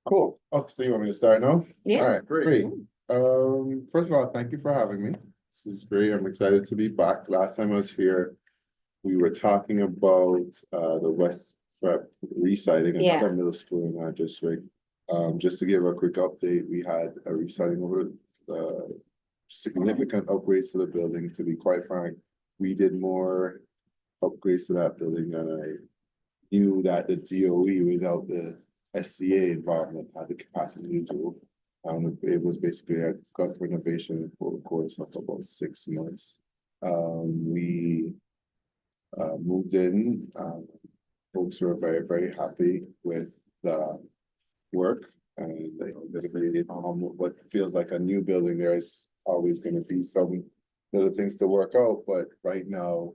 Cool. Oh, so you want me to start now? Yeah. All right, great. First of all, thank you for having me. This is great. I'm excited to be back. Last time I was here, we were talking about the West Prep resiting another middle school in our district. Just to give a quick update, we had a resiting over significant upgrades to the building. To be quite frank, we did more upgrades to that building than I knew that the DOE without the SCA involvement had the capacity to do. It was basically a gut renovation for the course of about 6 months. We moved in. Folks were very, very happy with the work, and basically what feels like a new building, there's always going to be some little things to work out, but right now,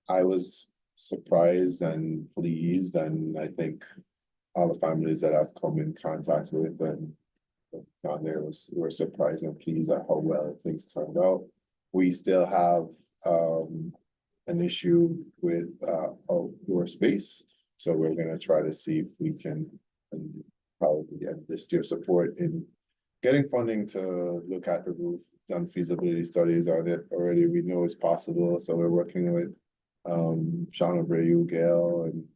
I was surprised and pleased, and I think all the families that I've come in contact with and down there were surprised and pleased at how well things turned out. We still have an issue with outdoor space, so we're going to try to see if we can probably enlist your support in getting funding to look at the roof. Done feasibility studies on it already. We know it's possible, so we're working with Sean Abreu, Gail, and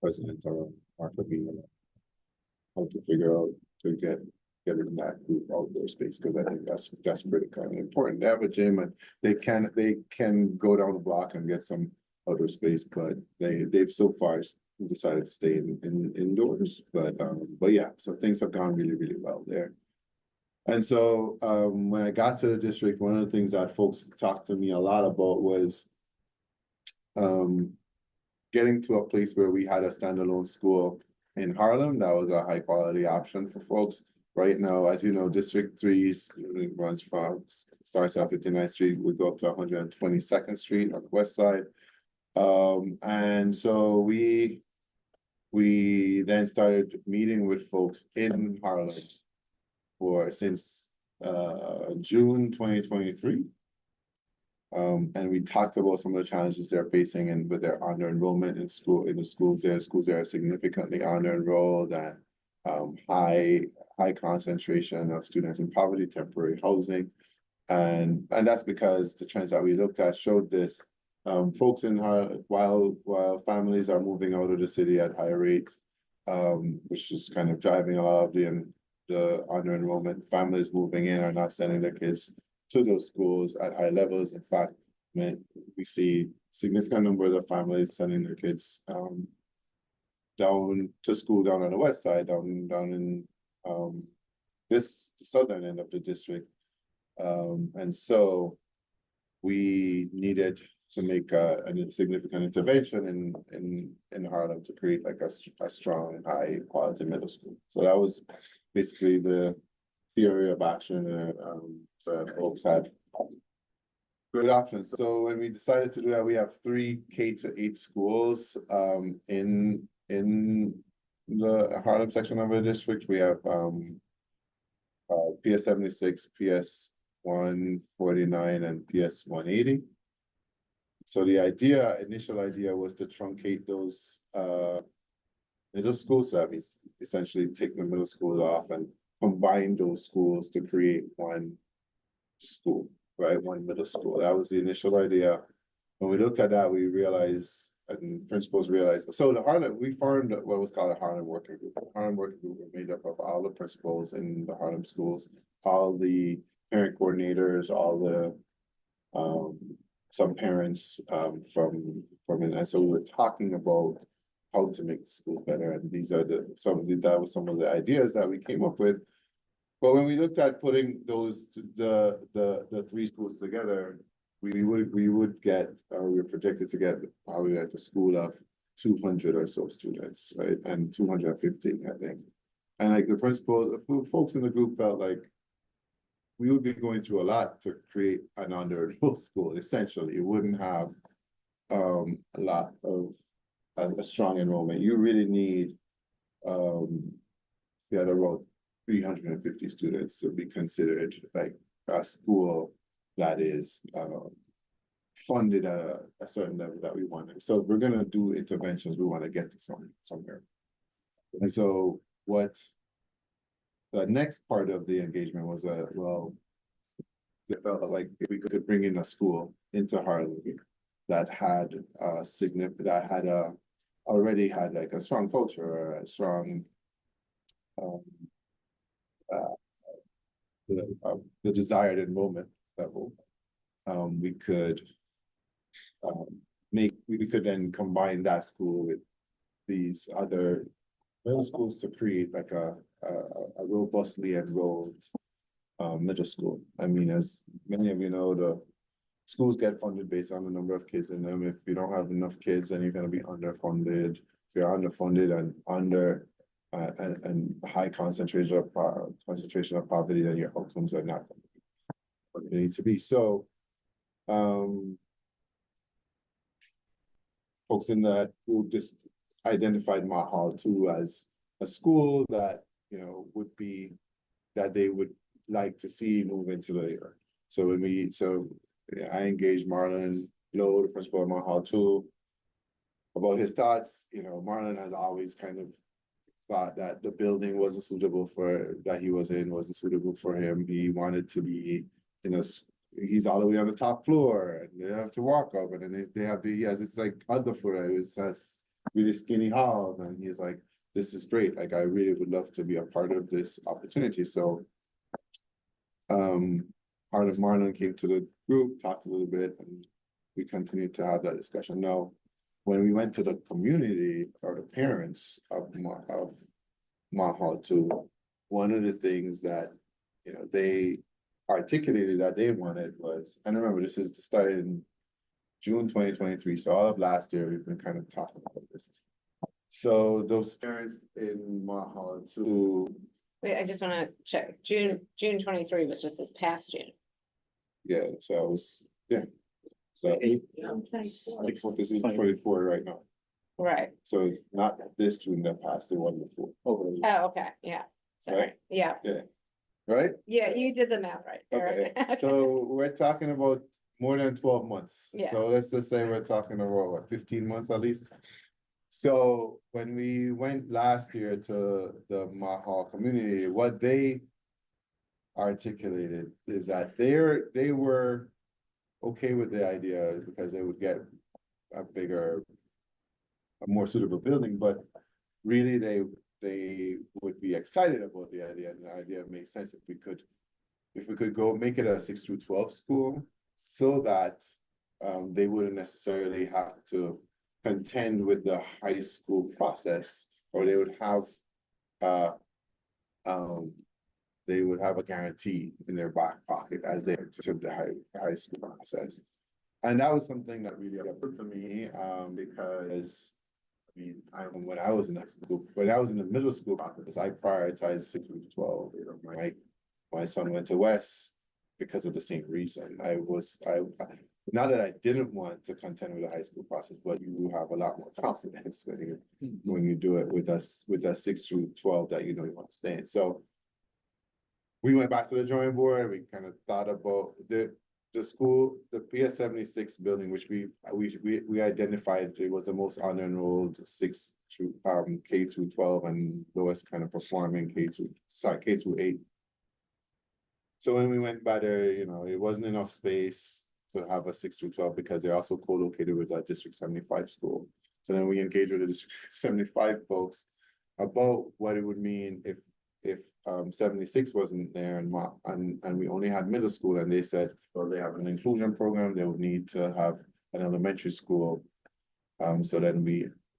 President Mark Levine, how to figure out to get in that group outdoor space, because I think that's pretty kind of important. They have a gym and they can go down the block and get some outdoor space, but they've so far decided to stay indoors. But yeah, so things have gone really, really well there. And so when I got to the district, one of the things that folks talked to me a lot about was getting to a place where we had a standalone school in Harlem. That was a high quality option for folks. Right now, as you know, District 3 runs from, starts at 59th Street, we go up to 122nd Street on the west side. And so we then started meeting with folks in Harlem since June 2023. And we talked about some of the challenges they're facing and with their under enrollment in the schools. Their schools are significantly under enrolled and high concentration of students in poverty, temporary housing. And that's because the trends that we looked at showed this. Folks in while families are moving out of the city at high rates, which is kind of driving a lot of the under enrollment, families moving in are not sending their kids to those schools at high levels. In fact, we see significant number of families sending their kids down to school down on the west side, down in this southern end of the district. And so we needed to make a significant intervention in Harlem to create like a strong and high quality middle school. So that was basically the theory of action. So folks had good options. So when we decided to do that, we have 3 K-8 schools in the Harlem section of the district. We have PS 76, PS 149, and PS 180. So the initial idea was to truncate those middle schools. So that means essentially take the middle schools off and combine those schools to create one school, right? One middle school. That was the initial idea. When we looked at that, we realized, and principals realized, so we formed what was called a Harlem Working Group. The Harlem Working Group was made up of all the principals in the Harlem schools, all the parent coordinators, all the some parents from it. And so we were talking about how to make the schools better. And these are that was some of the ideas that we came up with. But when we looked at putting the 3 schools together, we would get, we were projected to get probably at the school of 200 or so students, right? And 250, I think. And like the principal, folks in the group felt like we would be going through a lot to create an under-enrolled school. Essentially, it wouldn't have a lot of a strong enrollment. You really need we had around 350 students to be considered like a school that is funded at a certain level that we wanted. So if we're gonna do interventions, we want to get to somewhere. And so what the next part of the engagement was, well, it felt like if we could bring in a school into Harlem that had already had like a strong culture or a strong the desired enrollment level, we could we could then combine that school with these other middle schools to create like a robustly enrolled middle school. I mean, as many of you know, the schools get funded based on the number of kids in them. If you don't have enough kids, then you're going to be underfunded. If you're underfunded and and high concentration of poverty, then your outcomes are not what they need to be. So, folks in that group just identified Mahal too as a school that would be that they would like to see move into the year. So I engaged Marlon Lowe, the principal of Mahal too, about his thoughts. Marlon has always kind of thought that the building wasn't suitable wasn't suitable for him. He wanted to be he's all the way on the top floor and they have to walk up, and then he has this like other floor. It has really skinny halls, and he's like, this is great. Like, I really would love to be a part of this opportunity. So part of Marlon came to the group, talked a little bit, and we continued to have that discussion. Now, when we went to the community or the parents of Mahal too, one of the things that they articulated that they wanted was, and remember, this started in June 2023, so all of last year we've been kind of talking about this. So those parents in Mahal too. Wait, I just want to check. June 23 was just this past June. Yeah, so I was So this is 24 right now. Right. So not this June that passed, the one before. Oh, okay. Yeah. Sorry. Right? Yeah. Yeah. Right? Yeah, you did the math right. Okay. Right. So we're talking about more than 12 months. Yeah. So let's just say we're talking about what, 15 months at least. So when we went last year to the Mahal community, what they articulated is that they were okay with the idea because they would get a more suitable building, but really they would be excited about the idea, and the idea made sense if we could go make it a 6 through 12 school, so that they wouldn't necessarily have to contend with the high school process, or they would have a guarantee in their back pocket as they took the high school process. And that was something that really appealed to me, because I mean, when I was in the middle school process, I prioritized 6 through 12. My son went to West because of the same reason. Not that I didn't want to contend with the high school process, but you have a lot more confidence when you do it with that 6 through 12 that you want to stay in. So we went back to the drawing board. We kind of thought about the school, the PS76 building, which we identified it was the most under-enrolled 6 through K through 12 and lowest kind of performing K through 8. So when we went by there, it wasn't enough space to have a 6 through 12 because they're also co-located with that District 75 school. So then we engaged with the District 75 folks about what it would mean if 76 wasn't there and we only had middle school, and they said, well, they have an inclusion program, they would need to have an elementary school. So then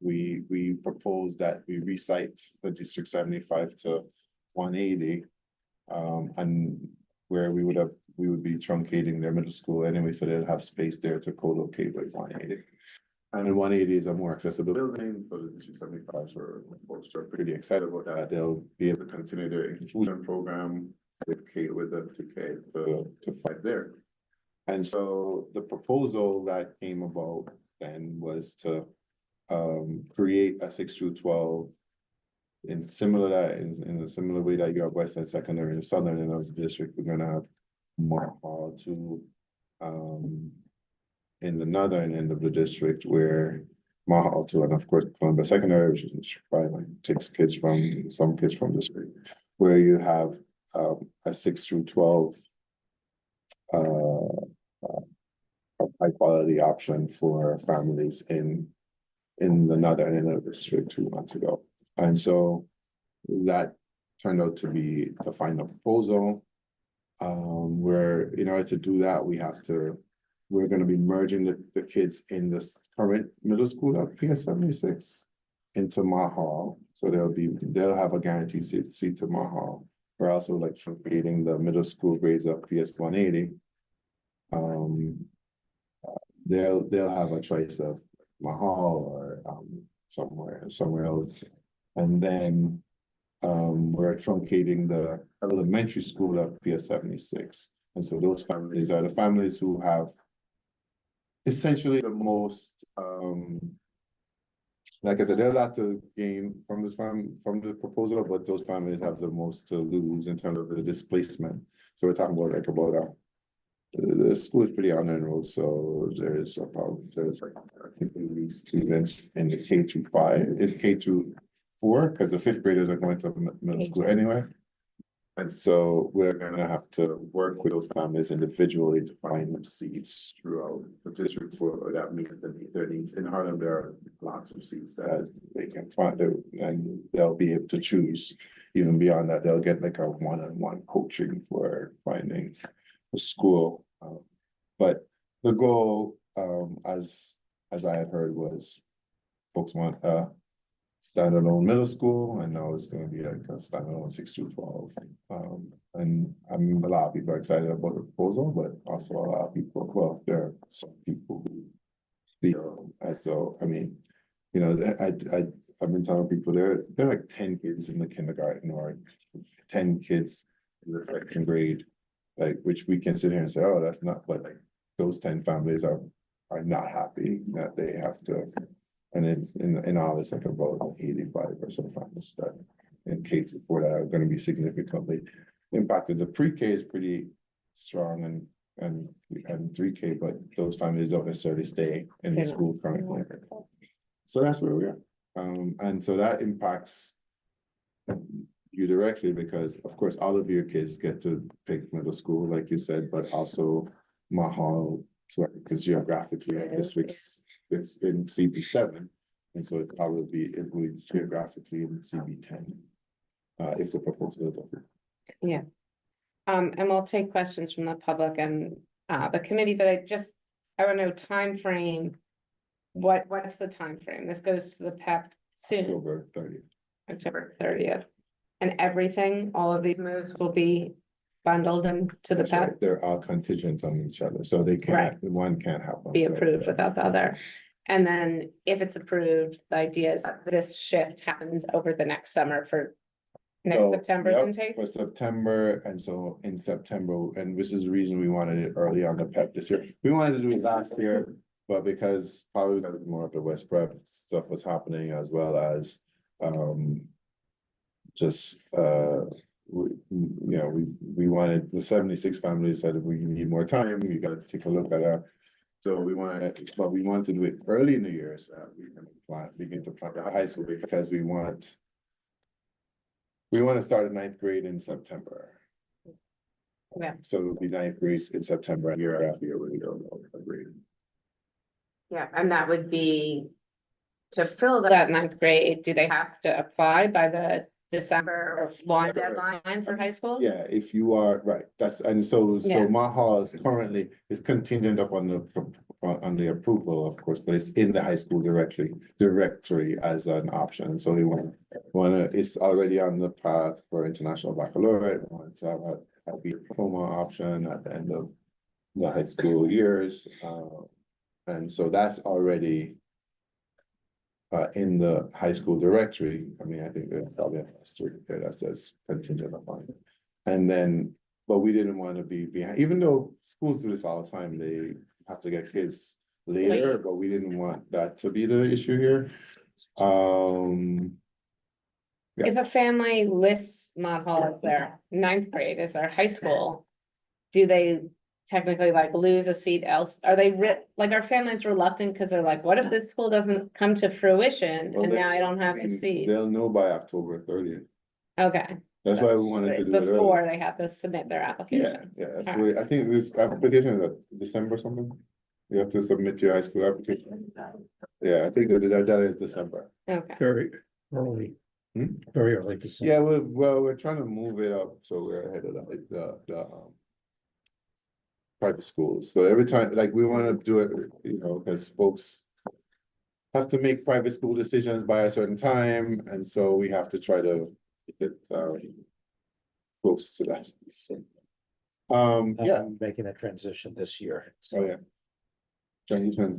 we proposed that we recite the District 75 to 180, and where we would be truncating their middle school anyway, so they'd have space there to co-locate with 180. And then 180 is a more accessible building, so the District 75 folks are pretty excited about that. They'll be able to continue their inclusion program with the 2K to 5 there. And so the proposal that came about then was to create a 6 through 12 in a similar way that you have West End Secondary and Southern end of the district. We're gonna have Mahal to in the northern end of the district where Mahal too, and of course Columbia Secondary, which is in District 5, and takes some kids from the street, where you have a 6 through 12 a high quality option for families in the northern end of the district 2 months ago. And so that turned out to be the final proposal. Where in order to do that, we're going to be merging the kids in this current middle school at PS76 into Mahal. So they'll have a guaranteed seat to Mahal. We're also like creating the middle school grades of PS180. They'll have a choice of Mahal or somewhere else. And then we're truncating the elementary school of PS76. And so those families are the families who have essentially the most, like I said, there's a lot to gain from the proposal, but those families have the most to lose in terms of the displacement. So we're talking about the school is pretty unenrolled, so there's like I think at least students in the K through 5, it's K through 4, because the 5th graders are going to middle school anyway. And so we're gonna have to work with those families individually to find them seats throughout the district for that meet their needs. In Harlem, there are lots of seats that they can find, and they'll be able to choose. Even beyond that, they'll get like a one-on-one coaching for finding a school. But the goal, as I had heard, was folks want standalone middle school, and now it's going to be like a standalone 6 through 12. And a lot of people are excited about the proposal, but also a lot of people, well, there are some people who feel as though, I mean, you know, I've been telling people there are like 10 kids in the kindergarten or 10 kids in the 2nd grade, like, which we can sit here and say, oh, that's not, but like those 10 families are not happy that they have to. And it's in all, it's like about 85% of families that in K through 4 that are going to be significantly impacted. The pre-K is pretty strong and 3K, but those families don't necessarily stay in the school currently. So that's where we are. And so that impacts you directly because, of course, all of your kids get to pick middle school, like you said, but also Mahal, because geographically, districts. It's in CB7, and so it will be geographically in CB10 if the proposal is approved. Yeah. And we'll take questions from the public and the committee, but I want to know time frame. What's the time frame? This goes to the PEP soon. October 30th. October 30th. And everything, all of these moves will be bundled into the PEP. Right. They're all contingent on each other, so they can't. Right. One can't happen. Be approved without the other. And then if it's approved, the idea is that this shift happens over the next summer for September's intake. For September, and so in September, and this is the reason we wanted it early on the PEP this year. We wanted to do it last year, but because probably more of the West Prep stuff was happening, as well as we wanted the 76 families said if we need more time, you got to take a look at our. So we wanted to do it early in the year so that we can begin to plan the high school because we want to start at 9th grade in September. Yeah. So it'll be 9th grade in September, year after year when we go grade. Yeah, and that would be to fill that 9th grade. Do they have to apply by the December or deadline for high school? Yeah, if you are right, so Mahal is currently contingent upon the approval, of course, but it's in the high school directory as an option. So we want to it's already on the path for international baccalaureate. We want to have a diploma option at the end of the high school years, and so that's already. In the high school directory, I mean, I think there's probably an asterisk there that says contingent upon. And then, but we didn't want to be behind, even though schools do this all the time, they have to get kids later, but we didn't want that to be the issue here. If a family lists Mount Hall as their 9th grade as their high school, do they technically like lose a seat else? Are they like, our families reluctant because they're like, what if this school doesn't come to fruition Well, and now I don't have I the mean, seat? They'll know by October 30th. Okay. That's So, why we wanted to do it before early. they have to submit their Yeah, applications. yeah, that's All the way, I think this application is December something. You have to submit your high school application. Yeah, I think that that is December. right. Okay. Very early. Hmm? Very early to say. Yeah, we're trying to move it up, so we're ahead of the private schools. So every time, like, we want to do it, you know, because folks have to make private school decisions by a certain time, and so we have to try to get close to that. So, yeah, I'm making a transition this year. oh yeah. Transition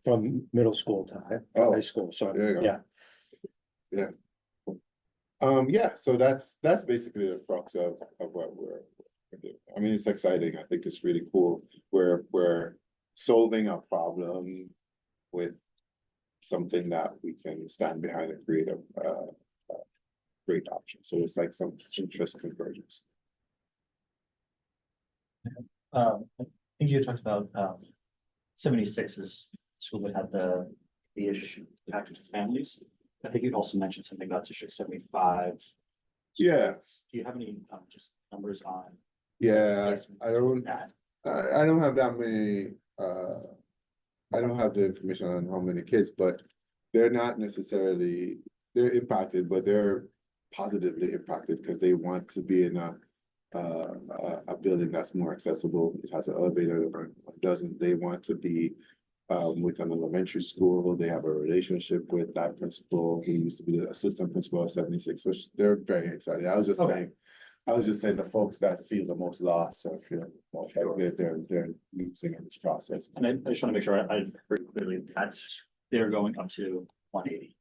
From middle school to Oh, high school, so, there you go. yeah. Yeah, so that's basically the crux of what we're doing. I mean, it's exciting. I think it's really cool. We're solving a problem with something that we can stand behind and create a great option. So it's like some interest convergence. I think you talked about 76 is school that had the issue impacted families. I think you'd also mentioned something about District 75. Yeah. Do you have any just numbers on? Yeah, I don't that? I don't have that many I don't have the information on how many kids, but they're not necessarily, they're impacted, but they're positively impacted because they want to be in a building that's more accessible. It has an elevator that doesn't. They want to be with an elementary school. They have a relationship with that principal who used to be the assistant principal of 76. So they're very excited. I was just saying the folks that feel the most lost or feel like they're losing in this process. And I just want to make sure I heard clearly that they're going up to 180.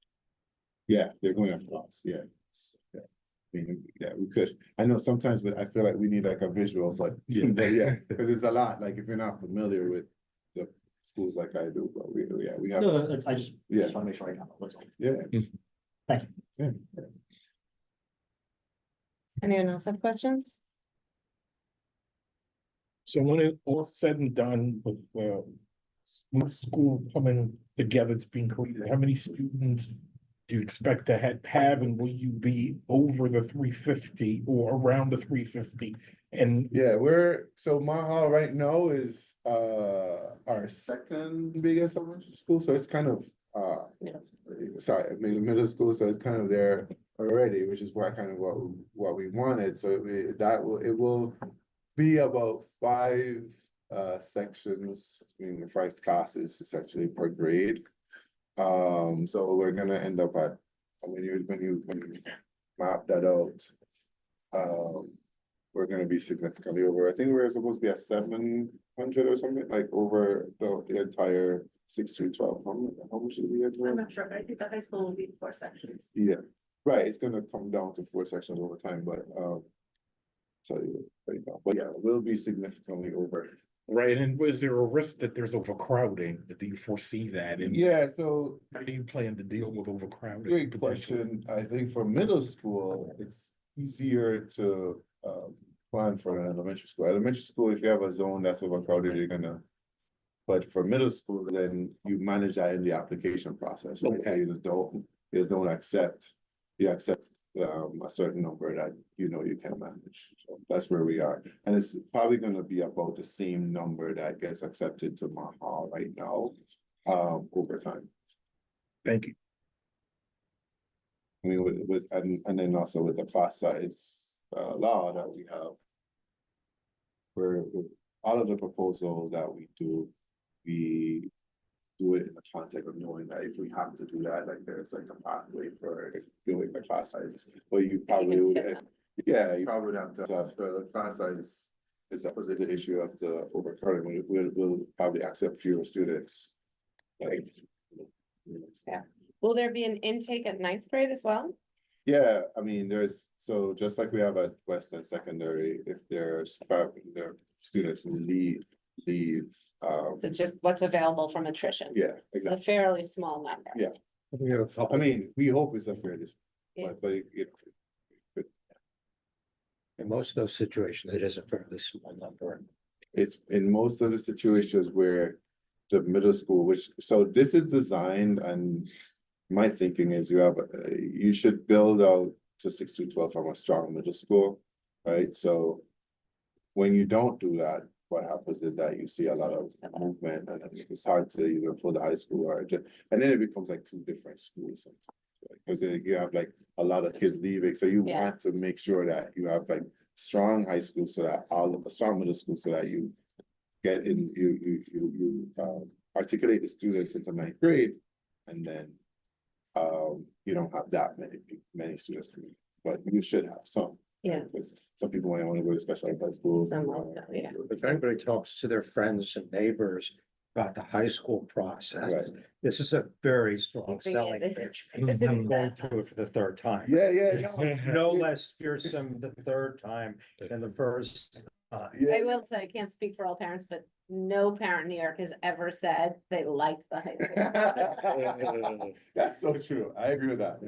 Yeah, they're going up lots. Yeah. Yeah. I mean, yeah, we could. I know sometimes, but I feel like we need like a visual, but Yeah. but yeah, because it's a lot. Like if you're not familiar with the schools like I do, but we have. No, I just Yeah. want to make sure I got it. That's all. Yeah. Thank you. Yeah. Anyone else have questions? So when it all said and done with new school coming together to being created, how many students do you expect to have, and will you be over the 350 or around the 350? And Yeah, so Maha right now is our second biggest elementary school, so it's kind of middle school, so it's kind of there already, which is what we wanted. So it will be about 5 sections, I mean 5 classes essentially per grade. So we're gonna end up at when you map that out, we're gonna be significantly over. I think we're supposed to be at 700 or something, like over the entire 6 through 12. How much did we get? I'm not sure, but I think the high school will be 4 sections. Yeah, right. It's gonna come down to 4 sections over time, but tell you right now. But yeah, we'll be significantly over. right, and is there a risk that there's overcrowding? Do you foresee that? And Yeah, so how do you plan to deal with overcrowding? great question. I think for middle school, it's easier to plan for an elementary school. Elementary school, if you have a zone that's overcrowded, you're gonna. But for middle school, then you manage that in the application process, right? So Okay. you don't accept, you accept a certain number that you know you can manage. So that's where we are. And it's probably gonna be about the same number that gets accepted to Maha right now, over time. Thank you. I mean, and then also with the class size law that we have. Where all of the proposals that we do it in the context of knowing that if we have to do that, like there's like a pathway for doing the class sizes. But you probably would, you probably would have to have the class size is the opposite issue of the overcrowding. We'll probably accept fewer students. Like. Yeah. Will there be an intake at 9th grade as well? Yeah, I mean, so just like we have at Western Secondary, if there's students who leave. It's just what's available from attrition. Yeah, It's exactly. a fairly small number. Yeah. We have a couple. I mean, we hope it's a fairly, Yeah. but In most of those situations, it is a fairly small number. it's in most of the situations where the middle school, so this is designed, and my thinking is you should build out to 6-12 from a strong middle school, right? So when you don't do that, what happens is that you see a lot of movement, and it's hard to either pull the high school and then it becomes like two different schools sometimes, because then you have like a lot of kids leaving, so you want to make sure that you have like strong high school, so that all of the strong middle school, so that you get in, you articulate the students into 9th grade, and then you don't have that many students coming, but you should have some. Yeah. Because some people want to go to special ed high schools. Yeah. If anybody talks to their friends and neighbors about the high school process, Right. this is a very strong Agree, selling it is. pitch. It is. I'm going through it for the third time. Yeah. No less fearsome the third time than the first. Yeah. I will say, I can't speak for all parents, but no parent in New York has ever said they liked the high school. That's so true. I agree with that.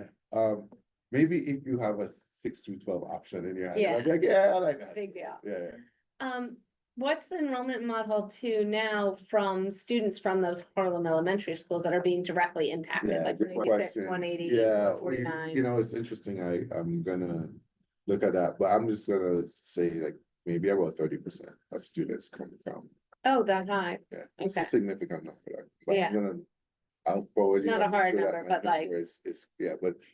Maybe if you have a 6-12 option in your hand, Yeah. I'd be like, yeah, I like that. Big deal. Yeah. What's the enrollment in Mod Hall 2 now from students from those Harlem elementary schools that are being directly impacted, Yeah, like good 96, question. 180, Yeah, 49? it's interesting. I'm gonna look at that, but I'm just gonna say like maybe about 30% of students coming from. Oh, that high. Yeah, it's a Okay. significant number. But Yeah. I'll forward you. Not a I'm hard sure that number, my but like- number is,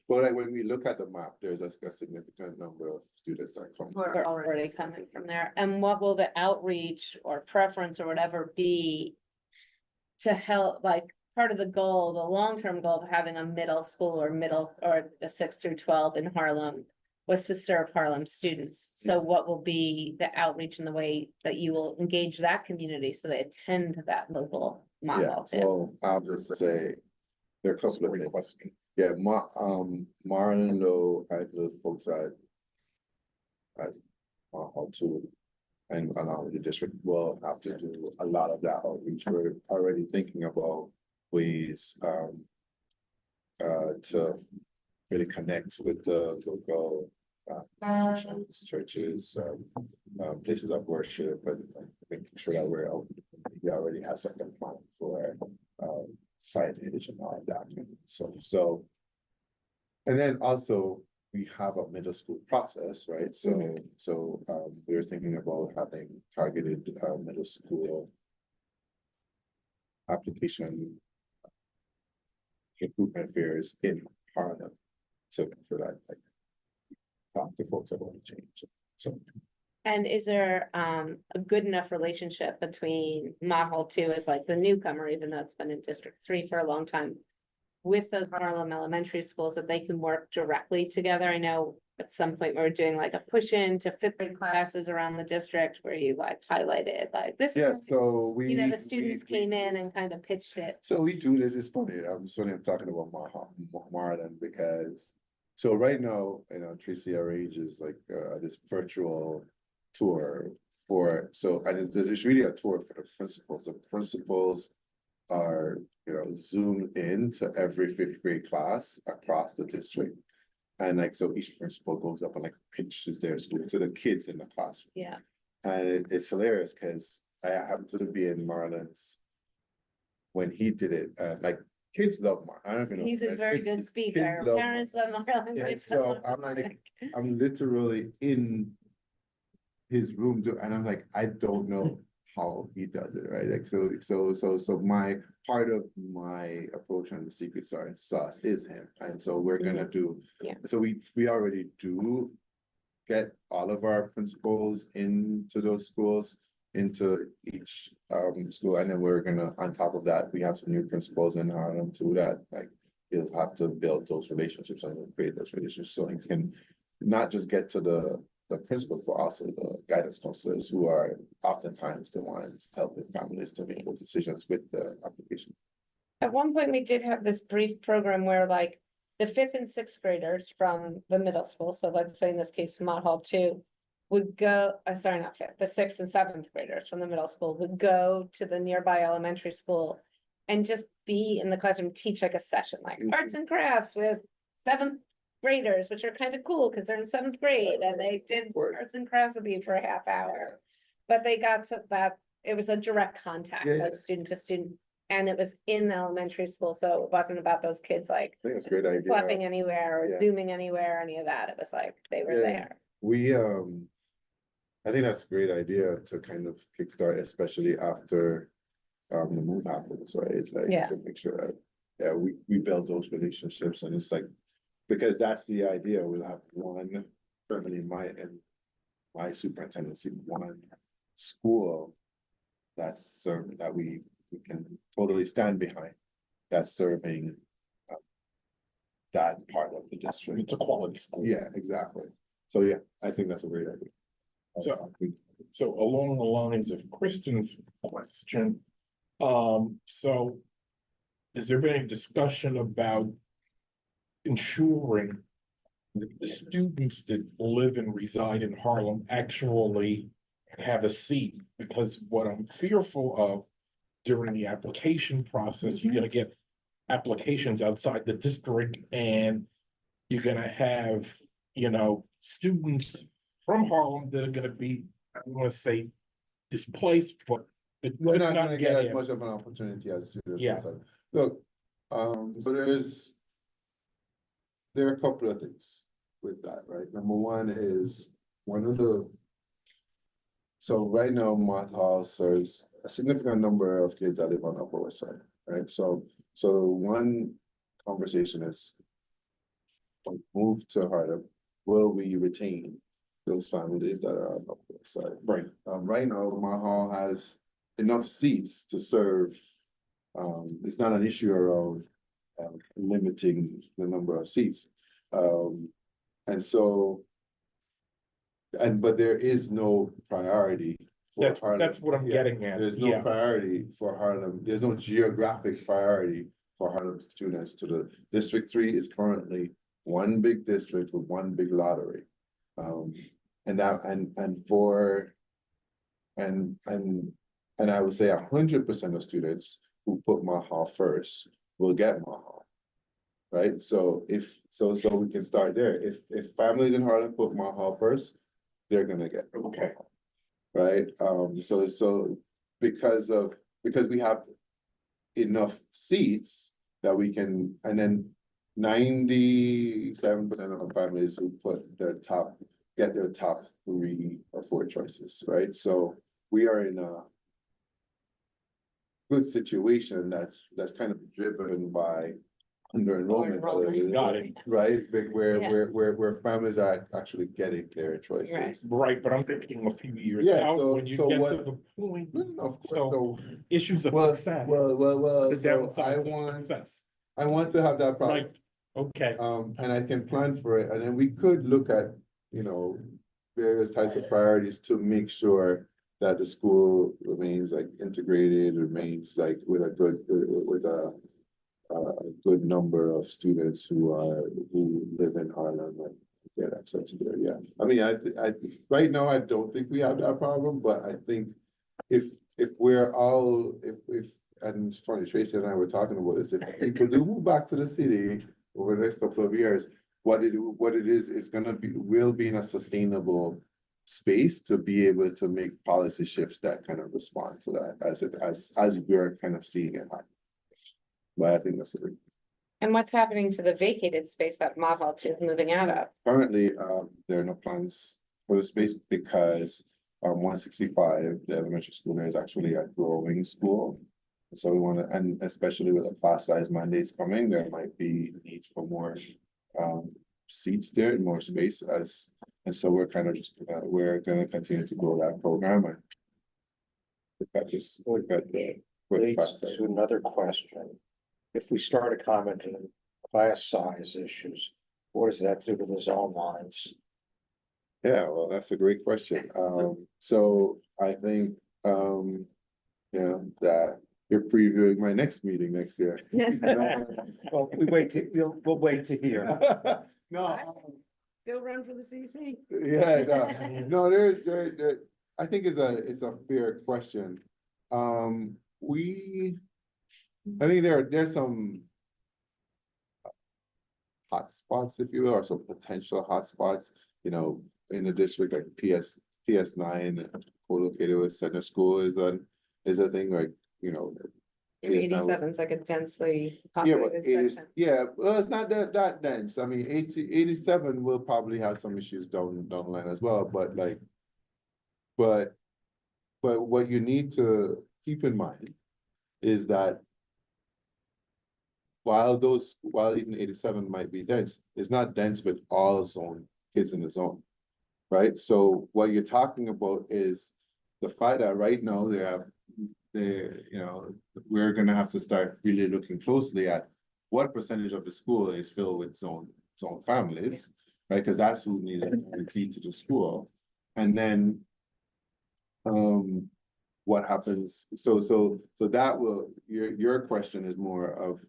but like when we look at the map, there's a significant number of students that come. Who are already coming from there, and what will the outreach or preference or whatever be to help, like, part of the goal, the long-term goal of having a middle school or a 6-12 in Harlem was to serve Harlem students. So what will be the outreach in the way that you will engage that community so they attend that local Mod Yeah, Hall too? well, I'll just say, there are a couple of things. Yeah, Marlon, though, and the folks at Hall 2 and the district will have to do a lot of that outreach. We're already thinking about ways to really connect with the local institutions, churches, places of worship, and making sure that we already have something planned for signage and all of that. So, and then also we have a middle school process, right? So we're thinking about having targeted middle school application recruitment fairs in Harlem. So for that, like, talk to folks about the change. So And is there a good enough relationship between Mod Hall 2 as like the newcomer, even though it's been in District 3 for a long time, with those Harlem elementary schools that they can work directly together? I know at some point we were doing like a push in to 5th grade classes around the district where you like highlighted like this. yeah, so we. You know, the students came in and kind of pitched it. So we do this, it's funny, I'm talking about Marlon, because, so right now, Tracy RH is like, this virtual tour and it's really a tour for the principals. The principals are, zoomed in to every 5th grade class across the district. And like, so each principal goes up and like pitches their school to the kids in the classroom. Yeah. And it's hilarious because I happened to be in Marlon's when he did it, like kids love Marlon. I don't even know. He's a very good speaker. love Parents love Marlon. Yeah, kids so love I'm like, Marlon. I'm literally in his room and I'm like, I don't know how he does it, right? Like, so my part of my approach on the secret sauce is him. And so we're gonna do, Yeah. so we already do get all of our principals into those schools, into each school. And then we're gonna, on top of that, we have some new principals in Harlem too, that like, he'll have to build those relationships and create those relationships so he can not just get to the principals, but also the guidance counselors who are oftentimes the ones helping families to make those decisions with the application. At one point, we did have this brief program where like the 5th and 6th graders from the middle school, so let's say in this case, Mod Hall 2, would go, sorry, not 5th, the 6th and 7th graders from the middle school would go to the nearby elementary school and just be in the classroom, teach like a session, like arts and crafts with 7th graders, which are kind of cool because they're in 7th grade and they did arts and crafts with you for a half hour. But they got to that, it was a direct contact, Yeah, yeah. like student to student, and it was in the elementary school, so it wasn't about those kids like I think it's a great idea. flipping anywhere or Yeah. zooming anywhere, any of that. It was like they were Yeah. there. We, I think that's a great idea to kind of kickstart, especially after the move happens, right? Like Yeah. to make sure that, yeah, we build those relationships, and it's like, because that's the idea, we'll have one, certainly in my superintendency, one school that's serving, that we can totally stand behind, that's serving that part of the district. It's a quality school. Yeah, exactly. So yeah, I think that's a great idea. So- So along the lines of Kristen's question, so has there been any discussion about ensuring that the students that live and reside in Harlem actually have a seat? Because what I'm fearful of during the application process, you're gonna get applications outside the district, and you're gonna have, students from Harlem that are gonna be, I don't wanna say displaced, but that We're could not gonna get as in. much of an opportunity as students. Yeah. outside. Look, so there are a couple of things with that, right? Number one is so right now, Mott Hall serves a significant number of kids that live on Upper West Side, right? So one conversation is, move to Harlem, will we retain those families that are on Upper West Side? Right. Right now, Mott Hall has enough seats to serve. It's not an issue around limiting the number of seats. And so, but there is no priority for Harlem. That's what I'm Yeah. getting at. There's no priority for Harlem. There's no geographic priority for Harlem students to the District 3 is currently one big district with one big lottery. And I would say 100% of students who put Mott Hall first will get Mott Hall. Right? So so we can start there. If families in Harlem put Mott Hall first, they're gonna get Mott Hall. Right? So because we have enough seats that we can, and then 97% of families who get their top 3 or 4 choices, right? So we are in a good situation that's kind of driven by under enrollment. Got it. Right, where Yeah. where families are actually getting their choices. Right. Right, but I'm thinking a few years Yeah, out, so- when you so get what- to the point, Of course, So, issues of well, success. well, The so downside of success. I want to have that problem. Right, okay, And I can plan for it, and then we could look at, various types of priorities to make sure that the school remains like integrated, remains like with a good number of students who live in Harlem and get access to there, yeah. I mean, I right now, I don't think we have that problem, but I think if we're all, and it's funny, Tracy and I were talking about this, if people do move back to the city over the next couple of years, what it is will be in a sustainable space to be able to make policy shifts that kind of respond to that as we're kind of seeing it happen. But I think that's a big. And what's happening to the vacated space that Mott Hall is moving out of? Currently, there are no plans for the space because 165, the elementary school there is actually a growing school. So we want to, and especially with the class size mandates coming, there might be needs for more seats there and more space and so we're kind of just we're gonna continue to grow that program and look at the. Leads to another question. If we start commenting on class size issues, what does that do to the zone lines? Yeah, well, that's a great question. So I think, that you're previewing my next meeting next year. Well, we'll wait to hear. No, Go run for the CC. yeah, no, there, I think it's a fair question. I think there's some hot spots, if you will, or some potential hot spots, in the district like PS9, co-located with center school is a thing, like, you know. And it's not- 87 is like a densely Yeah, but populated it is, section. yeah, well, it's not that dense. I mean, 87 will probably have some issues down the line as well, but like. But what you need to keep in mind is that. While even 87 might be dense, it's not dense with all zone kids in the zone. Right? So what you're talking about is the fact that right now we're gonna have to start really looking closely at what percentage of the school is filled with zone families, right? Because that's who needs to key to the school. And then what happens, so that will, your question is more of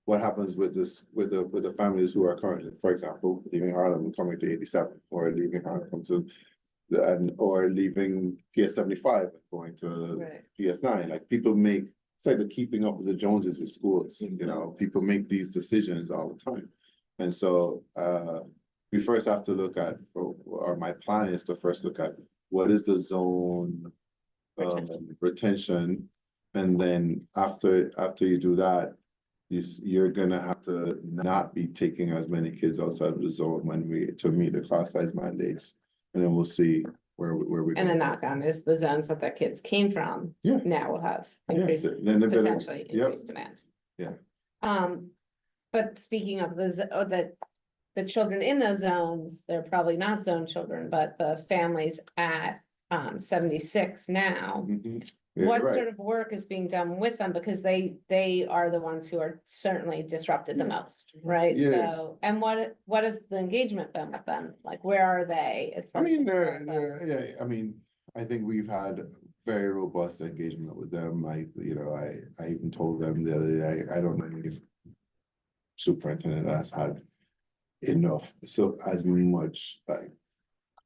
what happens with the families who are currently, for example, leaving Harlem and coming to 87, or leaving Harlem come to or leaving PS 75 and going to Right. PS 9. Like people make, it's like the keeping up with the Joneses with schools, you know, people make these decisions all the time. And so we first have to look at, or my plan is to first look at what is the zone retention. And then after you do that, you're gonna have to not be taking as many kids outside of the zone to meet the class size mandates. And then we'll see where we. And the knock on is the zones that the kids came from. Yeah. Now will have Yeah, increased, then they're gonna- potentially yep. increased demand. Yeah. But speaking of the children in those zones, they're probably not zone children, but the families at 76 now. Mhm. Yeah, What you're right. sort of work is being done with them? Because they are the ones who are certainly disrupted the most, right? Yeah. So, and what has the engagement been with them? Like, where are they as I far as mean, this process? yeah, I mean, I think we've had very robust engagement with them. I even told them the other day, I don't know any superintendent that's had enough, so as much like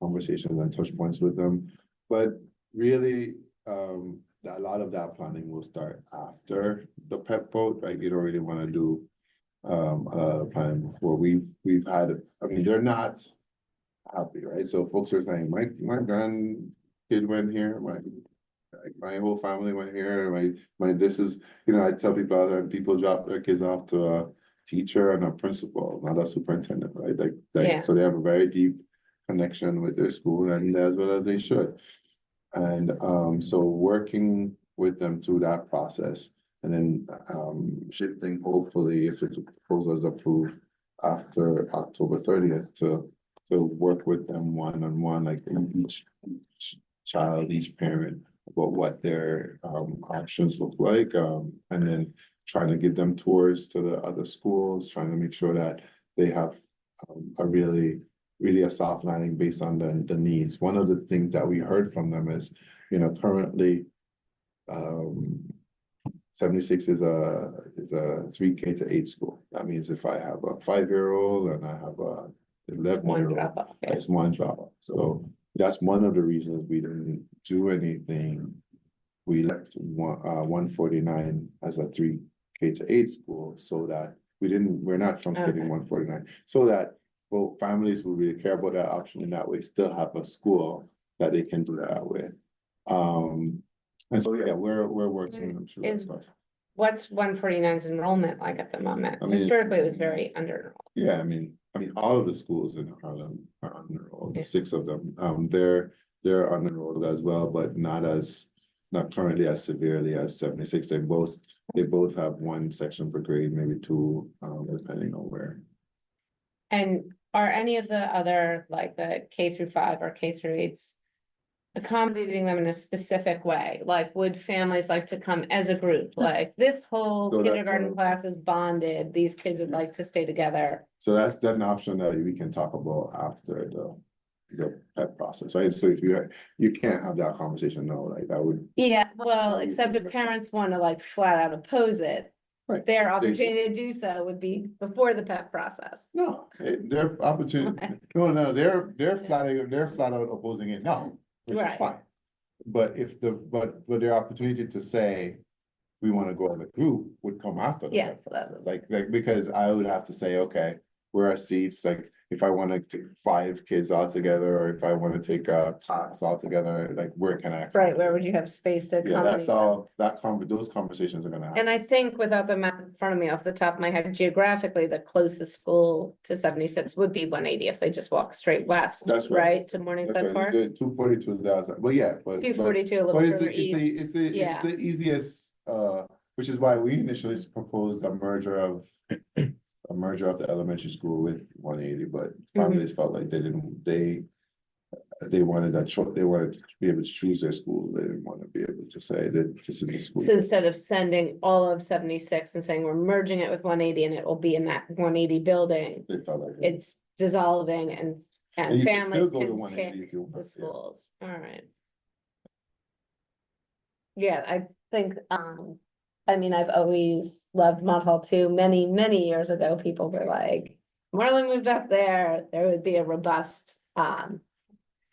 conversations and touch points with them. But really, a lot of that planning will start after the PEP vote, right? You don't really want to do planning before. We've had, I mean, they're not happy, right? So folks are saying, my grandkid went here, my whole family went here, this is, I tell people other people drop their kids off to a teacher and a principal, not a superintendent, right? Yeah. So they have a very deep connection with their school, and as well as they should. And so working with them through that process, and then shifting, hopefully, if the proposal is approved after October 30th, to work with them one-on-one, like each child, each parent, about what their options look like, and then trying to give them tours to the other schools, trying to make sure that they have a really a soft landing based on the needs. One of the things that we heard from them is, currently 76 is a 3K to 8 school. That means if I have a 5-year-old and I have a 11-year-old, One drop off. Yeah. that's one drop off. So that's one of the reasons we didn't do anything. We left 149 as a 3K to 8 school, so that we're not truncating 149, so that both families who really care about that option in that way still have a school that they can do that with. And so, yeah, we're working them through that process. What's 149's enrollment like at the moment? I mean, Historically, it was very under. Yeah, I mean, all of the schools in Harlem are unenrolled, Yeah. 6 of them. They're unenrolled as well, but not currently as severely as 76. They both have one section per grade, maybe 2, depending on where. And are any of the other, like the K-5 or K-8s, accommodating them in a specific way? Like, would families like to come as a group? Like, this whole So that- kindergarten class is bonded, these kids would like to stay together. So that's an option that we can talk about after the PEP process, right? So if you can't have that conversation now, like that would. Yeah, well, except if parents want to like flat out oppose it. Right. Their opportunity to do so would be before the PEP process. No, their opportunity, no, they're flat out opposing it now, which is Right. fine. But but their opportunity to say, we want to go as a group would come after. the Yeah, PEP so that process. Like, because I would have to say, okay, where our seats, like if I want to take 5 kids all together, or if I want to take a class all together, like where can I? Right, where would you have space to Yeah, that's accommodate them? all, those conversations are gonna happen. And I think without the map in front of me off the top of my head, geographically, the closest school to 76 would be 180 if they just walk straight west. That's right. Right, to Morningside Park. 242 is the outside, well, yeah, but. 242 a little But it's further east. Yeah. the easiest, which is why we initially proposed a merger of the elementary school with 180, but families felt like they wanted that choice, they wanted to be able to choose their school, they didn't want to be able to say that this is a school. So instead of sending all of 76 and saying we're merging it with 180 and it will be in that 180 building, They felt like. it's dissolving and And you can families still go to can 180 pick if you want, the yeah. schools. All right. Yeah, I think, I mean, I've always loved Mont Hall too. Many years ago, people were like, Marlin moved up there, there would be a robust,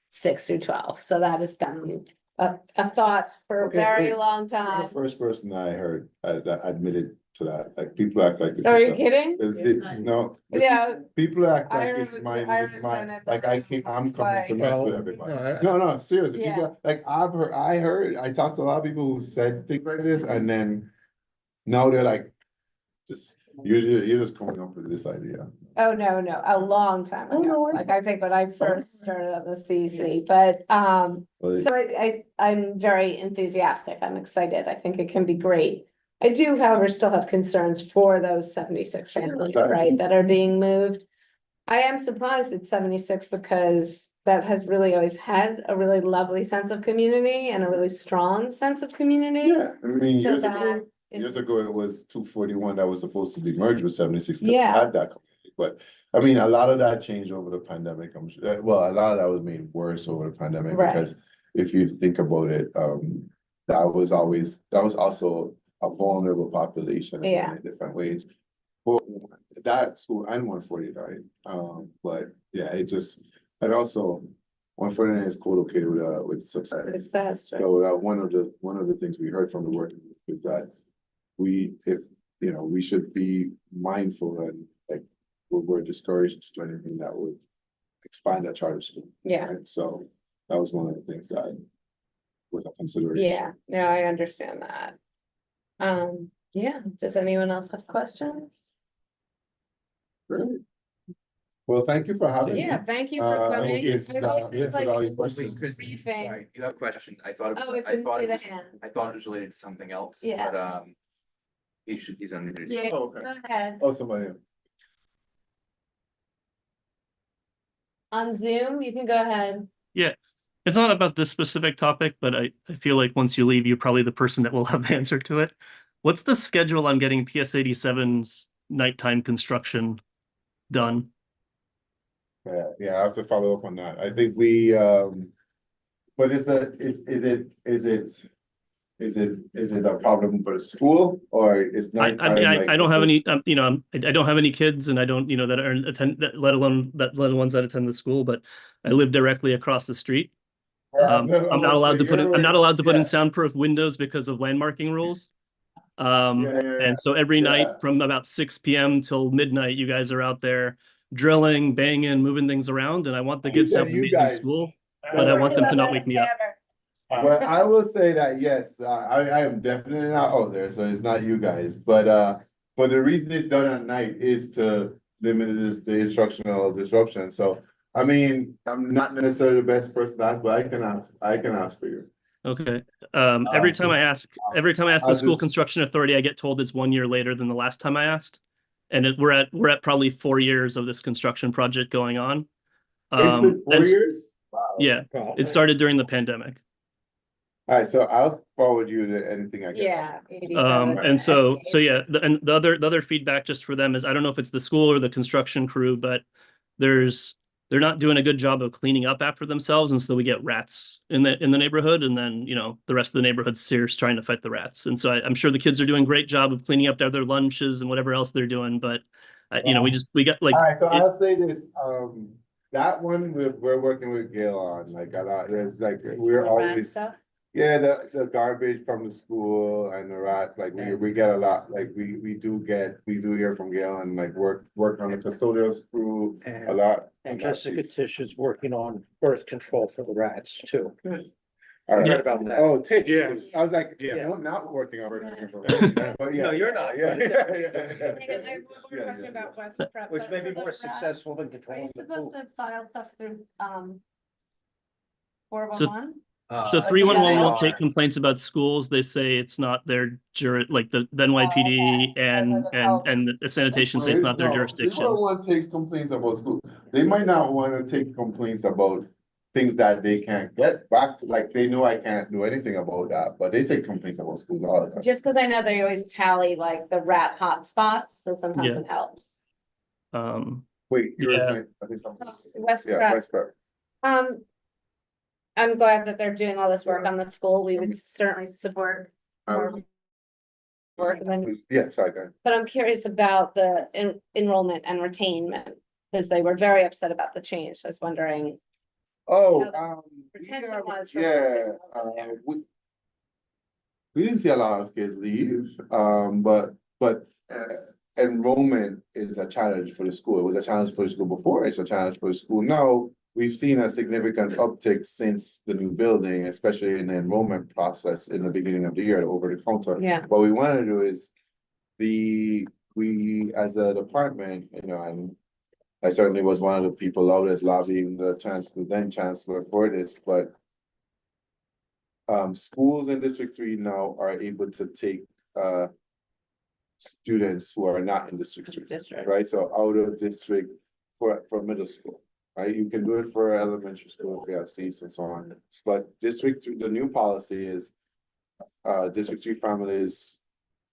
6 through 12. So that has been a thought for a Okay, very wait. long You're time. the first person I heard that admitted to that, like people act like this. Are is you a- kidding? No. Yeah. people act like Irish- it's mine, Irish it's mine, man at like the I'm coming to mess with Well, everybody. no, No, seriously, Yeah. people, like I heard, I talked to a lot of people who said things like this, and then now they're like, you're just coming up with this idea. Oh, no, a long time Oh, ago. no, Like, I think when I first started on the CC, but, But so I'm very enthusiastic. I'm excited. I think it can be great. I do, however, still have concerns for those 76 families, Sorry. right, that are being moved. I am surprised at 76 because that has really always had a really lovely sense of community and a really strong sense of community. yeah, I mean, So years that ago, is- years ago, it was 241 that was supposed to be merged with 76. 'cause we Yeah. Had that community, but I mean, a lot of that changed over the pandemic. I'm sure, well, a lot of that was made worse over the pandemic Right. because if you think about it, that was also a vulnerable population in Yeah. many different ways. Well, that school and 149, but yeah, and also 149 is co-located with success. Success, right. So one of the things we heard from the work is that we should be mindful and like we're discouraged to do anything that would expand that charter school. Yeah. Right? So that was one of the things that was a consideration. Yeah, no, I understand that. Yeah, does anyone else have questions? Great. Well, thank you for having me. Yeah, thank you Uh, for I hope coming. it's, I think answered it's like all your a questions. briefing. Sorry, you have a question. I thought Oh, it I was, couldn't see the hand. I thought it was related to something else, Yeah. but, he's unmuted. Yeah, Oh, go okay. ahead. Oh, somebody. On Zoom, you can go ahead. Yeah, it's not about this specific topic, but I feel like once you leave, you're probably the person that will have the answer to it. What's the schedule on getting PS87's nighttime construction done? Yeah, I have to follow up on that. I think but is it a problem for the school or is I nighttime? mean, like, I don't have any, I don't have any kids and I don't, that are let alone little ones that attend the school, but I live directly across the street. I'm not allowed to put in Yeah. soundproof windows because of landmarking rules. Yeah. And so every night Yeah. from about 6 p.m. till midnight, you guys are out there drilling, banging, moving things around, and I want the kids to have an You amazing guys. school, but I want them to not wake me up. Well, I will say that, yes, I am definitely not out there, so it's not you guys, but the reason it's done at night is to limit the instructional disruption, so. I mean, I'm not necessarily the best person to ask, but I can ask for you. Okay. Every time I ask the school construction authority, I get told it's 1 year later than the last time I asked. And we're at probably 4 years of this construction project going on. It's been 4 and years? Wow. Yeah, it started during the pandemic. All right, so I'll forward you to anything I get. Yeah. 87. And so yeah, the other feedback just for them is I don't know if it's the school or the construction crew, but they're not doing a good job of cleaning up after themselves, and so we get rats in the neighborhood, and then the rest of the neighborhood's serious trying to fight the rats. And so I'm sure the kids are doing a great job of cleaning up their lunches and whatever else they're doing, but we got like. All right, so I'll say this, that one we're working with Gail on, like a lot, there's like, we're The rat always, stuff? Yeah, the garbage from the school and the rats, like we get a lot, like we do hear from Gail and like work on the custodial crew a And, lot. and Jessica Tish is working on birth control for the rats too. All I right. heard about that. Oh, Tish, Yes. I was like, Yeah. I'm not working on birth control. But yeah. No, you're not. Yeah. I have one more Yeah, question yeah. about West Prep. Which but may for be the more rats, successful than Are you controlling the supposed poop. to file stuff through, So- 411? So Uh, 311 they won't are. take complaints about schools. They say it's not their like the NYPD okay. So and the sanitation say it's not their jurisdiction. 311 takes complaints about school. They might not want to take complaints about things that they can't get back to, like they know I can't do anything about that, but they take complaints about schools all the time. Just because I know they always tally like the rat hotspots, so sometimes Yeah. it helps. Wait, you were Yeah. saying, I think something. West Yeah, Prep, West Prep. I'm glad that they're doing all this work on the school. We would certainly support more work. And then, Yeah, sorry, go ahead. but I'm curious about the enrollment and retainment, because they were very upset about the change. So I was wondering. Oh, Retention yeah, was for- yeah, we didn't see a lot of kids leave, but enrollment is a challenge for the school. It was a challenge for the school before, it's a challenge for the school now. We've seen a significant uptick since the new building, especially in the enrollment process in the beginning of the year, over the counter. Yeah. What we want to do is we as a department, and I certainly was one of the people always lobbying the chancellor, then chancellor, for this, but schools in District 3 now are able to take students who are not in District 3, District. right? So out of district for middle school, right? You can do it for elementary school if you have seats and so on. But District 3, the new policy is District 3 families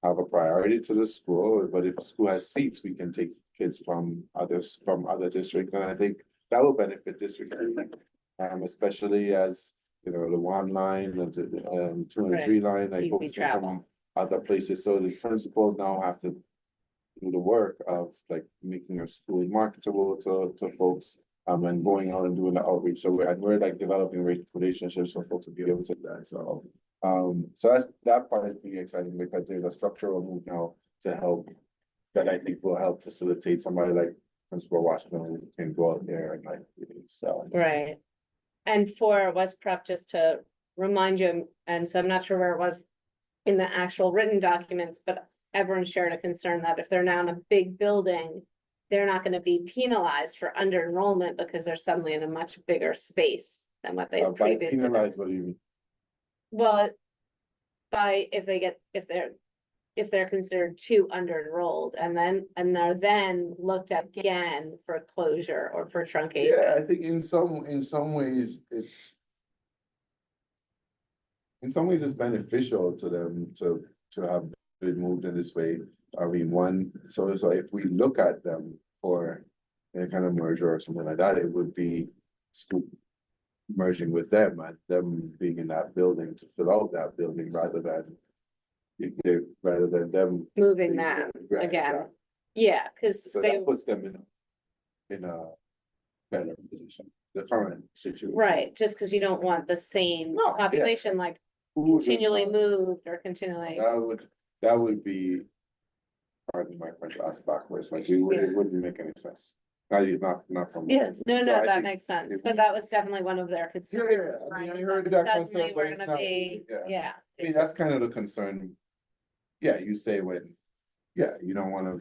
have a priority to the school, but if the school has seats, we can take kids from other districts, and I think that will benefit District 3, especially as the 1 line, the 2 and 3 line, like Easy folks come travel. from other places. So the principals now have to do the work of like making your school marketable to folks, and going out and doing the outreach. So we're like developing relationships for folks to be able to do that. So that part is pretty exciting because there's a structural move now to help that I think will help facilitate somebody like Principal Washington who can go out there and like sell. Right. And for West Prep, just to remind you, and so I'm not sure where it was in the actual written documents, but everyone shared a concern that if they're now in a big building, they're not going to be penalized for under enrollment because they're suddenly in a much bigger space than what they By previously. penalized, what do you mean? Well, if they're considered too under enrolled and they're then looked at again for closure or for truncation. Yeah, I think in some ways it's beneficial to them to have been moved in this way. I mean, so if we look at them for any kind of merger or something like that, it would be school merging with them and them being in that building to fill out that building rather than them Moving them Right, again. Yeah, because So they, that puts them in a better position, the current situation. right, just because you don't want the same No, yeah. population like Who would- continually moved or continually. That would be, pardon my French, ass backwards, like it wouldn't make any sense. Not from. Yeah, no, So I that think makes sense, if but we- that was definitely one of their Yeah, concerns. yeah, I mean, I right? heard That that suddenly concern, but we're it's gonna not, be- yeah. Yeah, I mean, that's kind of the concern. Yeah, you say when, yeah, you don't wanna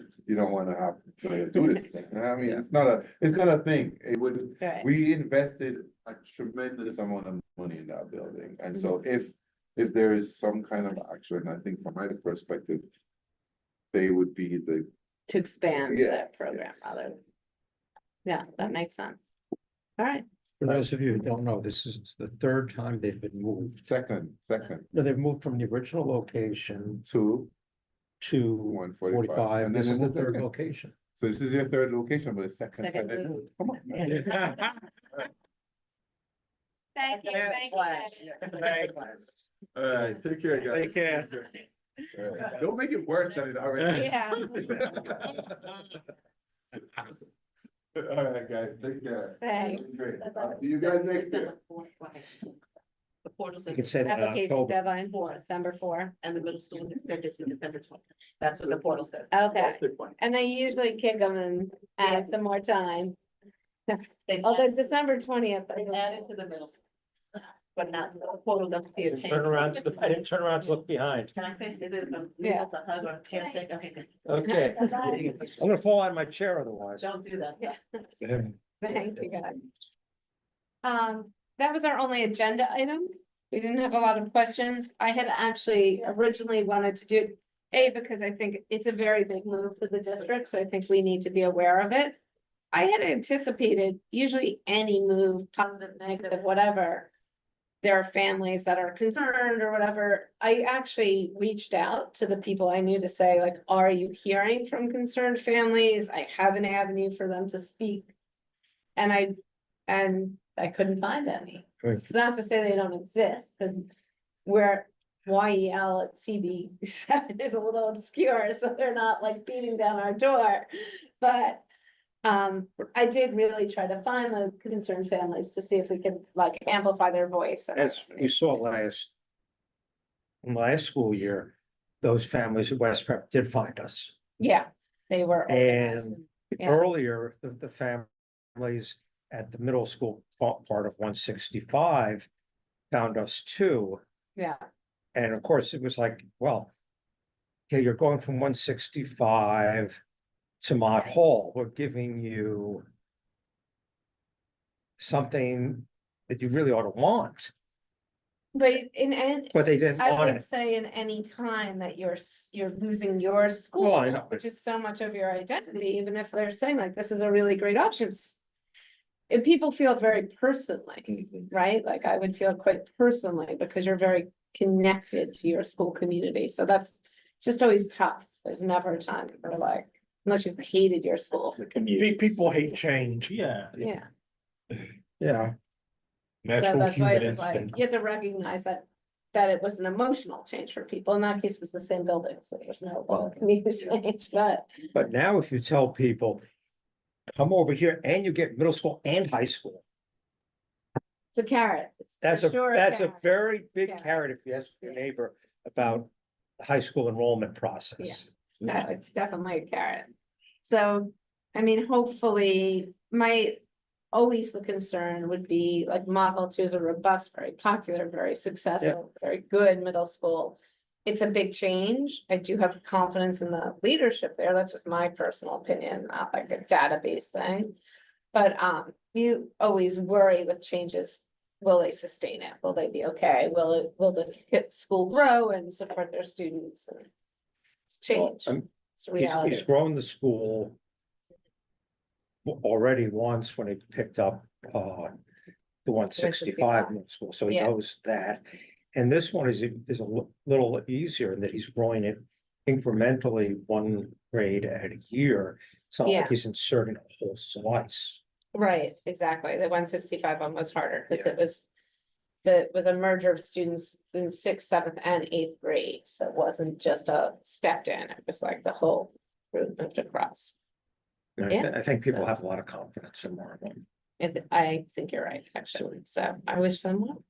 have to do this thing. I mean, it's not a thing. It would, right, we invested a tremendous amount of money in that building. And so Mm-hmm. if there is some kind of action, I think from my perspective, they would be the, to expand Yeah. that program rather. Yeah, that makes sense. All right, For those of you who don't know, this is the third time they've been moved. second, No, they've moved from the original location to to 145. 45. And then This they is the moved third again. location. So this is your third location, but it's second. Second time they move. moved. Come on, man. thank you, thank you. All right, take care, guys. Take care. All right. Don't make it worse than it already is. Yeah. All right, guys, take care. Thanks. Great. I'll see you guys next year. The portal says. You could say that in Application October. deadline for December 4. And the middle school is extended to December 20th. That's what the portal says. Okay, Good point. and they usually kick them and add some more time. They Although December 20th. added to the middle school. But not, the portal doesn't see a change. I didn't turn around to look behind. Can I say, is it Yeah. it's a hug or a handshake? Okay, good. Okay. I'm gonna fall out of my chair otherwise. Don't do that. Yeah. Yeah. Thank you, guys. That was our only agenda item. We didn't have a lot of questions. I had actually originally wanted to do, because I think it's a very big move for the district, so I think we need to be aware of it. I had anticipated usually any move, positive, negative, whatever. There are families that are concerned or whatever. I actually reached out to the people I knew to say, like, are you hearing from concerned families? I have an avenue for them to speak. And I couldn't find any. It's not to say they don't exist, because we're YEL at CB7 is a little obscure, so they're not like beating down our door. But I did really try to find the concerned families to see if we could like amplify their voice. As we saw last school year, those families at West Prep did find us. Yeah, they were. organized And yeah. earlier, the families at the middle school part of 165 found us too. Yeah, And of course, it was like, well, okay, you're going from 165 to Mott Hall. We're giving you something that you really ought to want, but and but they didn't I want would it. say in any time that you're losing your school, Well, I know. which is so much of your identity, even if they're saying like, this is a really great option. If people feel very personally, right? Like I would feel quite personally because you're very connected to your school community. So it's just always tough. There's never a time for like, unless you've hated your school. The community. People hate change. Yeah. Yeah. Yeah, So Natural that's why human it was like, instinct. you have to recognize that it was an emotional change for people. In that case, it was the same building, so there's no community change, but. but now if you tell people, come over here and you get middle school and high school, It's a carrot. It's that's for a, sure that's a carrot. very big Yeah. carrot if you ask your Yeah. neighbor about the high school enrollment process. No, it's definitely a carrot. So, I mean, hopefully, always the concern would be like Model 2 is a robust, very popular, very successful, very good middle school. It's a big change. I do have confidence in the leadership there. That's just my personal opinion, not like a database thing. But you always worry with changes. Will they sustain it? Will they be okay? Will the school grow and support their students? And it's change. Well, It's a reality. He's grown the school already once when he picked up the 165 middle school, so he Yeah. knows that. And this one is little easier in that he's growing it incrementally one grade at a year. It's not Yeah. like he's inserting a whole slice. Right, exactly. The 165 one was harder because Yeah. it was a merger of students in 6th, 7th and 8th grade. So it wasn't just a stepped in, it was like the whole group moved across. And Yeah, I think people so- have a lot of confidence in Marlon. I think you're right, actually. So I wish them well.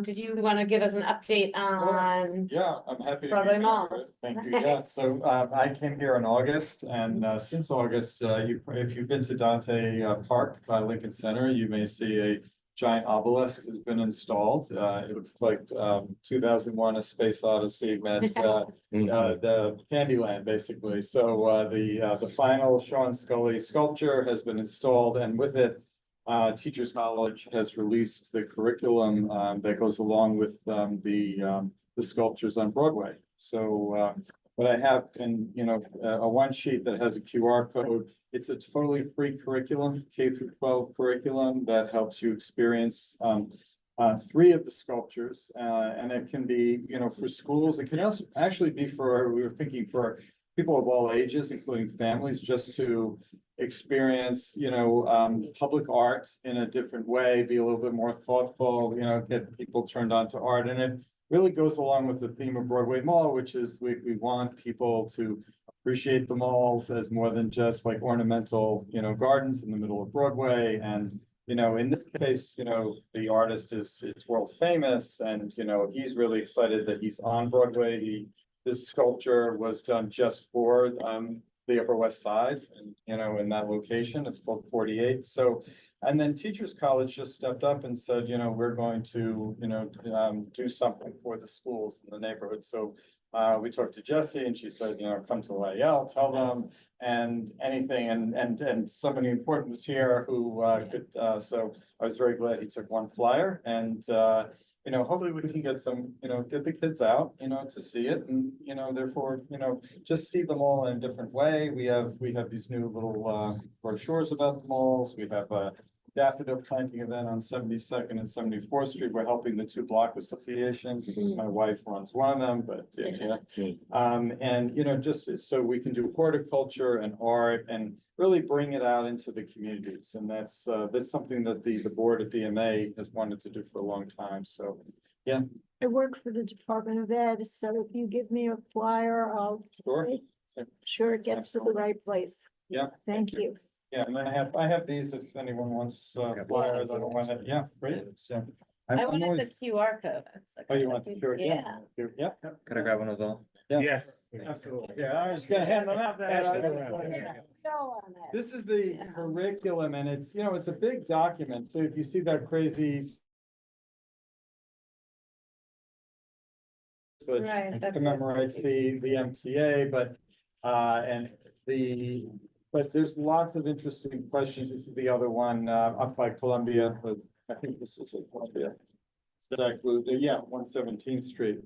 Did you want to give us an update on, Yeah, I'm happy. to Broadway be here. Malls. Thank you, yeah, so I came here in August and since August, if you've been to Dante Park by Lincoln Center, you may see a giant obelisk has been installed. It looks like 2001: A Space Odyssey met the Candyland, basically. So the final Sean Scully sculpture has been installed, and with it, Teachers College has released the curriculum that goes along with the sculptures on Broadway. So what I have in, a one sheet that has a QR code, it's a totally free curriculum, K-12 curriculum that helps you experience 3 of the sculptures. And it can be, for schools. It can also actually be we were thinking for people of all ages, including families, just to experience, public art in a different way, be a little bit more thoughtful, get people turned on to art. And it really goes along with the theme of Broadway Mall, which is we want people to appreciate the malls as more than just like ornamental, gardens in the middle of Broadway, and in this case, the artist is world famous and, he's really excited that he's on Broadway. This sculpture was done just for, the Upper West Side and, in that location. It's called 48. So, and then Teachers College just stepped up and said, we're going to, do something for the schools in the neighborhood. So we talked to Jessie and she said, come to YL, tell them and anything. And somebody important was here who could, so I was very glad he took one flyer and, hopefully we can get some, get the kids out, to see it and, therefore, just see them all in a different way. We have these new little brochures about the malls. We have a daffodil planting event on 72nd and 74th Street. We're helping the 2 block associations because my wife runs one of them, but and just so we can do horticulture and art and really bring it out into the communities. And that's something that the board at BMA has wanted to do for a long time. So, yeah. I work for the Department of Ed, so if you give me a flyer, I'll Sure. make sure it gets to the right place. Yeah. Thank you. Yeah, and I have these if anyone wants flyers. I don't want to, yeah, great. So. I wanted the QR code. Oh, you want the QR? Yeah. Yeah. Could I grab one of those? Yes. Absolutely. Yeah, I was gonna hand them out. Pass it around. Go on that. This is the curriculum and it's, it's a big document. So if you see that crazy. Right, that's Commemorates the MTA, but, but there's lots of interesting questions. This is the other one, up by Columbia, but I think this is at Columbia. Yeah, 117th Street.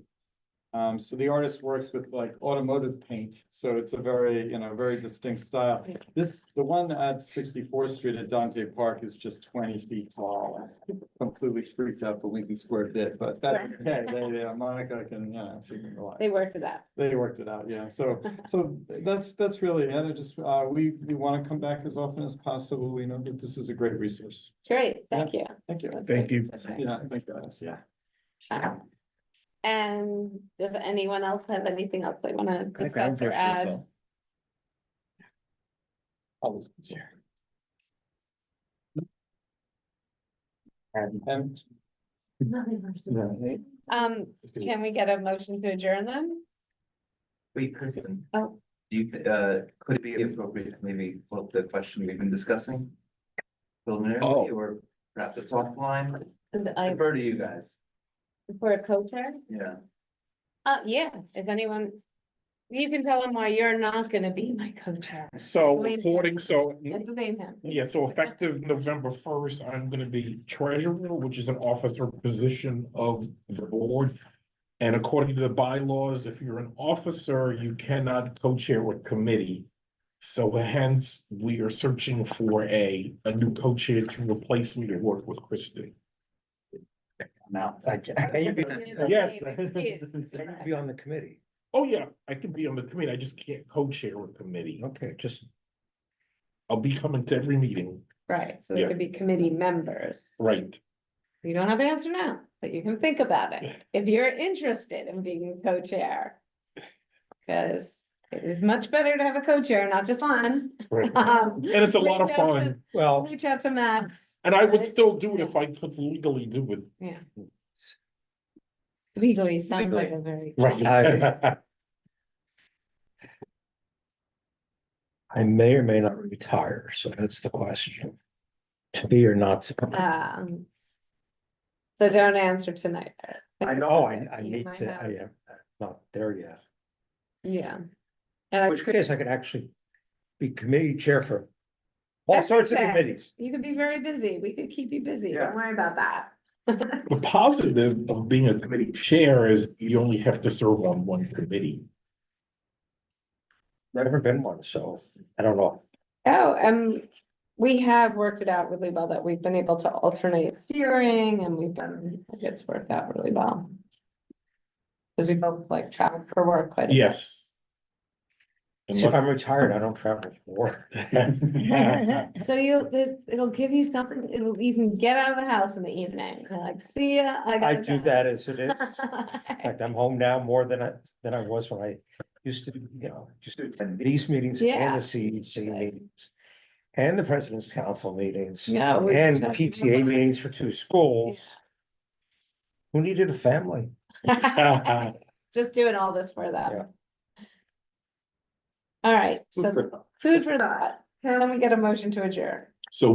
So the artist works with like automotive paint, so it's a very, very distinct style. The one at 64th Street at Dante Park is just 20 feet tall. Completely freaked out the Lincoln Square bit, but that's okay. Monica can, she can go on. They worked it out. They worked it out, yeah. So that's really it. I just, we want to come back as often as possible. We know that this is a great resource. Great, thank you. Thank you. That's Thank very you. interesting. Yeah, thank you, guys. Yeah. And does anyone else have anything else they want to discuss or add? And Can we get a motion to adjourn then? Wait, Kristen. Oh. Do you, could it be appropriate to maybe flip the question we've been discussing? Preliminarily, or perhaps it's offline? I, Defer to you guys. for a co-chair? Yeah. Yeah, is anyone, you can tell them why you're not gonna be my co-chair. So Blame according, so, Blame him. yeah, so effective November 1st, I'm gonna be treasurer, which is an officer position of the board. And according to the bylaws, if you're an officer, you cannot co-chair a committee. So hence, we are searching for a new co-chair to replace me to work with Kristen. Now, can you be, Yes. be on the committee? Oh, yeah, I can be on the committee, I just can't co-chair a committee. Okay, just, I'll be coming to every meeting, Right, so they Yeah. could be committee members. right? You don't have the answer now, but you can think about it, if you're interested in being co-chair. Cause it is much better to have a co-chair, not just one. Right. And it's a lot of Reach out to- fun, well, Reach out to Max. and I would right? still do it if I could legally do it. Legally sounds like a very. Right. I may or may not retire, so that's the question. To be or not to be. So don't answer tonight. I know, I You need might to, have- I am not there yet. Yeah. In And which case I could actually be committee chair for all sorts of Everything. committees. you could be very busy, we could keep you busy, Yeah. don't worry about that. The positive of being a committee chair is you only have to serve on one committee. Never been one, so I don't know. Oh, we have worked it out really well that we've been able to alternate steering and it's worked out really well. Cause we both like travel for work quite a bit. Yes. And See, if I'm retired, I don't travel for work. So it'll give you something, it'll even get out of the house in the evening, You're like, see ya. I gotta do go." that as it is. In fact, I'm home now more than I was when I used to, just do these meetings Yeah. and the CEC meetings. and the president's council meetings. Yeah, And PTA meetings for 2 schools. Who needed a family? Just doing all this for that. Yeah. All right, Food so for thought. food for thought. Can we get a motion to adjourn? So